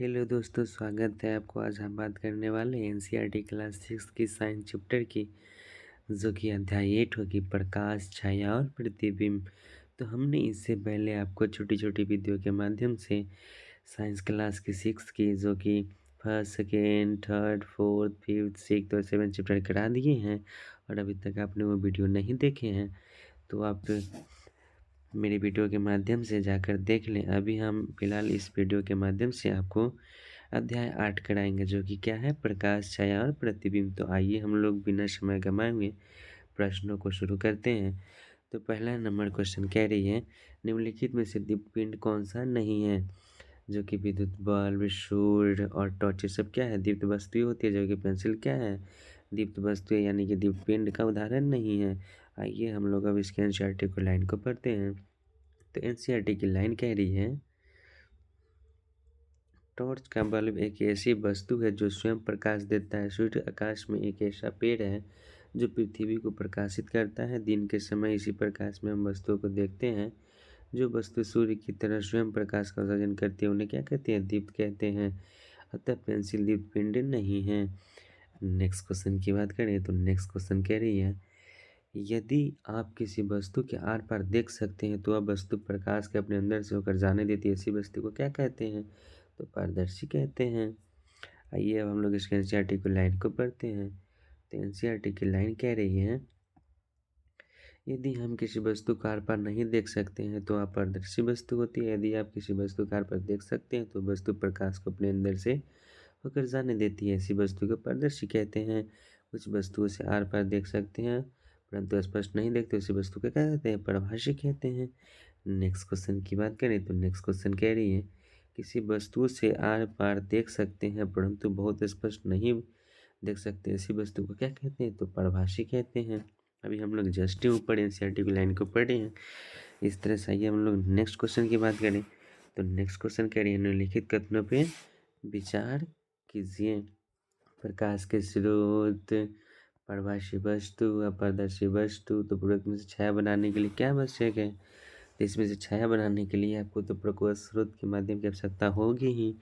Hello दोस्तों, स्वागत है आपको। आज हम बात करने वाले हैं एनसीईआरटी क्लास 6 की साइंस चैप्टर की, जो कि अध्याय 8 होगी, प्रकाश, छाया और प्रतिबिंब। तो हमने इससे पहले आपको छोटी छोटी वीडियो के माध्यम से साइंस क्लास की 6 की, जो कि first, second, third, fourth, fifth, six और सेवन चैप्टर करा दिए हैं। और अभी तक आपने वो वीडियो नहीं देखे हैं तो आप मेरे वीडियो के माध्यम से जाकर देख लें। अभी हम फिलहाल इस वीडियो के माध्यम से आपको अध्याय 8 कराएंगे, जो कि क्या है, प्रकाश, छाया और प्रतिबिंब। तो आइए हम लोग बिना समय गंवाए हुए प्रश्नों को शुरू करते हैं। तो पहला नंबर क्वेश्चन कह रही है, निम्नलिखित में से दीप्त पिंड कौन सा नहीं है? जो कि विद्युत बल्ब, सूर्य और टॉर्च, ये सब क्या है, दीप्त वस्तु होती है। जो कि पेंसिल क्या है, दीप्त वस्तु है, यानी कि दीप्त पिंड का उदाहरण नहीं है। आइए हम लोग अब इसके एनसीईआरटी को लाइन को पढ़ते हैं। तो एनसीईआरटी की लाइन कह रही है, टॉर्च का बल्ब एक ऐसी वस्तु है जो स्वयं प्रकाश देता है। सूर्य आकाश में एक ऐसा पेड़ है जो पृथ्वी को प्रकाशित करता है। दिन के समय इसी प्रकाश में हम वस्तुओं को देखते हैं। जो वस्तु सूर्य की तरह स्वयं प्रकाश का उत्सर्जन करती है उन्हें क्या कहते हैं, दीप्त कहते हैं। अतः पेंसिल दीप्त पिंड नहीं है। नेक्स्ट क्वेश्चन की बात करें तो नेक्स्ट क्वेश्चन कह रही है, यदि आप किसी वस्तु के आर पार देख सकते हैं तो वह वस्तु प्रकाश के अपने अंदर से होकर जाने देती है। ऐसी वस्तु को क्या कहते हैं? तो पारदर्शी कहते हैं। आइए अब हम लोग इसके एनसीईआरटी की लाइन को पढ़ते हैं। तो एनसीईआरटी की लाइन कह रही है, यदि हम किसी वस्तु को आर पार नहीं देख सकते हैं तो अपारदर्शी वस्तु होती है। यदि आप किसी वस्तु को आर पार देख सकते हैं तो वस्तु प्रकाश को अपने अंदर से होकर जाने देती है। ऐसी वस्तु को पारदर्शी कहते हैं। कुछ वस्तुओं से आर पार देख सकते हैं परंतु स्पष्ट नहीं देखते, उसी वस्तु को क्या कहते हैं, परभाषी कहते हैं। नेक्स्ट क्वेश्चन की बात करें तो नेक्स्ट क्वेश्चन कह रही है, किसी वस्तु से आर पार देख सकते हैं परंतु बहुत स्पष्ट नहीं देख सकते, ऐसी वस्तु को क्या कहते हैं, तो परभाषी कहते हैं। अभी हम लोग जस्ट ऊपर एनसीईआरटी की लाइन को पढ़े हैं। इस तरह से आइए हम लोग नेक्स्ट क्वेश्चन की बात करें। तो नेक्स्ट क्वेश्चन कह रही है, निम्नलिखित कथनों पे विचार कीजिए। प्रकाश के स्रोत, परभाषी वस्तु, अपारदर्शी वस्तु। तो पूरक में से छाया बनाने के लिए क्या आवश्यक है? तो इसमें से छाया बनाने के लिए आपको तो प्रकाश स्रोत के माध्यम की आवश्यकता होगी ही,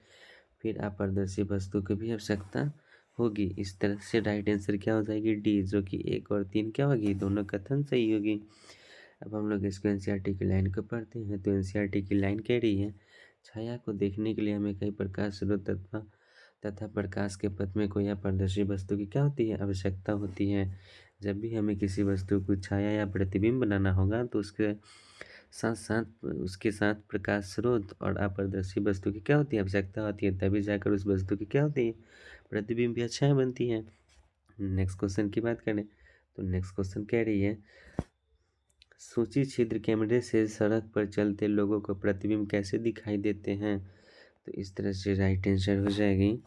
फिर अपारदर्शी वस्तु की भी आवश्यकता होगी। इस तरह से राइट आंसर क्या हो जाएगी, डी, जो कि 1 और 3 क्या होगी, दोनों कथन सही होगी। अब हम लोग इसको एनसीईआरटी की लाइन को पढ़ते हैं। तो एनसीईआरटी की लाइन कह रही है, छाया को देखने के लिए हमें कई प्रकाश स्रोत तथा प्रकाश के पथ में कोई अपारदर्शी वस्तु की क्या होती है, आवश्यकता होती है। जब भी हमें किसी वस्तु को छाया या प्रतिबिंब बनाना होगा तो उसके साथ प्रकाश स्रोत और अपारदर्शी वस्तु की क्या होती है, आवश्यकता होती है। तभी जाकर उस वस्तु की क्या होती है, प्रतिबिंब या छाया बनती है। नेक्स्ट क्वेश्चन की बात करें तो नेक्स्ट क्वेश्चन कह रही है, सूची छिद्र कैमरे से सड़क पर चलते लोगों को प्रतिबिंब कैसे दिखाई देते हैं? तो इस तरह से राइट आंसर हो जाएगी,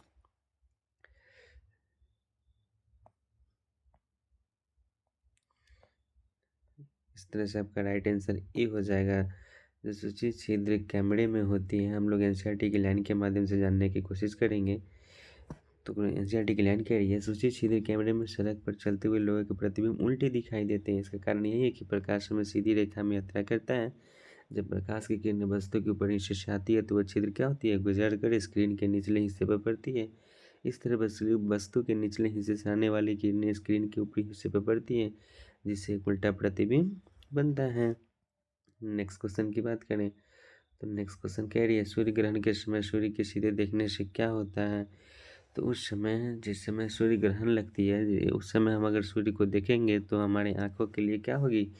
इस तरह से आपका राइट आंसर ए हो जाएगा। जो सूची छिद्र कैमरे में होती है, हम लोग एनसीईआरटी की लाइन के माध्यम से जानने की कोशिश करेंगे। तो एनसीईआरटी की लाइन कह रही है, सूची छिद्र कैमरे में सड़क पर चलते हुए लोगों के प्रतिबिंब उल्टे दिखाई देते हैं। इसका कारण यही है कि प्रकाश में सीधी रेखा में यात्रा करता है। जब प्रकाश की किरण वस्तु के ऊपर नीचे से आती है तो वह छिद्र क्या होती है, गुजर कर स्क्रीन के निचले हिस्से पर पड़ती है। इस तरह वस्तु के निचले हिस्से से आने वाली किरणें स्क्रीन के ऊपरी हिस्से पर पड़ती है, जिससे एक उल्टा प्रतिबिंब बनता है। नेक्स्ट क्वेश्चन की बात करें तो नेक्स्ट क्वेश्चन कह रही है, सूर्य ग्रहण के समय सूर्य के सीधे देखने से क्या होता है? तो उस समय, जिस समय सूर्य ग्रहण लगती है, उस समय हम अगर सूर्य को देखेंगे तो हमारे आंखों के लिए क्या होगी,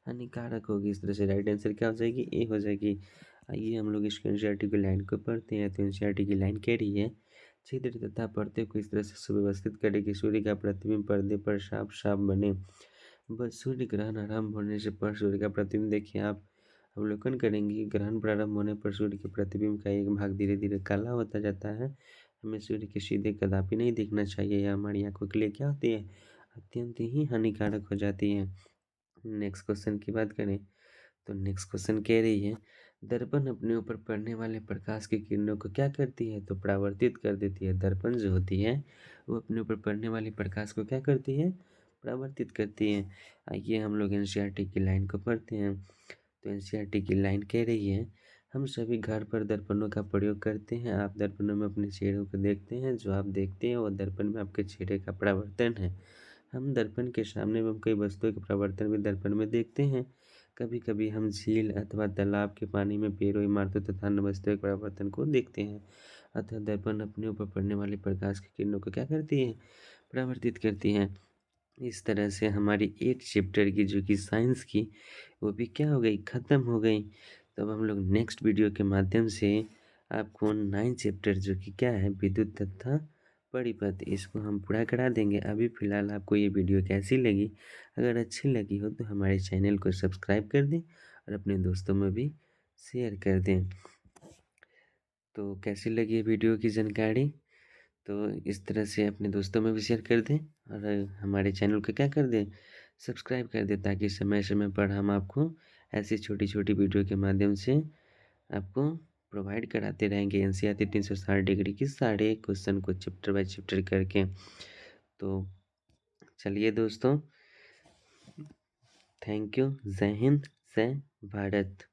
हानिकारक होगी। इस तरह से राइट आंसर क्या हो जाएगी, ए हो जाएगी। आइए हम लोग इसको एनसीईआरटी की लाइन को पढ़ते हैं। तो एनसीईआरटी की लाइन कह रही है, छिद्र तथा पर्दे को इस तरह से सुव्यवस्थित करें कि सूर्य का प्रतिबिंब पर्दे पर साफ साफ बने। बस सूर्य ग्रहण आरंभ होने से पर सूर्य का प्रतिबिंब देखिए आप अवलोकन करेंगे। ग्रहण प्रारंभ होने पर सूर्य के प्रतिबिंब का एक भाग धीरे धीरे काला होता जाता है। हमें सूर्य के सीधे कदापि नहीं देखना चाहिए, यह हमारी आंखों के लिए क्या होती है, अत्यंत ही हानिकारक हो जाती है। नेक्स्ट क्वेश्चन की बात करें तो नेक्स्ट क्वेश्चन कह रही है, दर्पण अपने ऊपर पड़ने वाले प्रकाश की किरणों को क्या करती है, तो परावर्तित कर देती है। दर्पण जो होती है वो अपने ऊपर पड़ने वाले प्रकाश को क्या करती है, परावर्तित करती है। आइए हम लोग एनसीईआरटी की लाइन को पढ़ते हैं। तो एनसीईआरटी की लाइन कह रही है, हम सभी घर पर दर्पणों का प्रयोग करते हैं। आप दर्पणों में अपने चेहरों को देखते हैं। जो आप देखते हैं वो दर्पण में आपके चेहरे का परावर्तन है। हम दर्पण के सामने में कई वस्तुओं के परावर्तन भी दर्पण में देखते हैं। कभी कभी हम झील अथवा तालाब के पानी में पेड़ों, इमारतों तथा अन्य वस्तुओं के परावर्तन को देखते हैं। अतः दर्पण अपने ऊपर पड़ने वाली प्रकाश की किरणों को क्या करती है? परावर्तित करती है। इस तरह से हमारी 8 चैप्टर की जो कि साइंस की, वो भी क्या हो गई? ख़त्म हो गई। तो अब हम लोग नेक्स्ट वीडियो के माध्यम से आपको 9 चैप्टर जो कि क्या है, विद्युत तथा परिपथ, इसको हम पूरा करा देंगे। अभी फ़िलहाल आपको ये वीडियो कैसी लगी? अगर अच्छी लगी हो तो हमारे चैनल को सब्सक्राइब कर दें और अपने दोस्तों में भी शेयर कर दें। तो कैसी लगी वीडियो की जानकारी? तो इस तरह से अपने दोस्तों में भी शेयर कर दें और हमारे चैनल को क्या कर दें? सब्सक्राइब कर दें, ताकि समय समय पर हम आपको ऐसी छोटी छोटी वीडियो के माध्यम से आपको प्रोवाइड कराते रहेंगे। एनसीईआरटी 360 डिग्री की सारे क्वेश्चन को चैप्टर बाय चैप्टर करके। तो चलिए दोस्तों, थैंक यू। जय हिंद, जय भारत।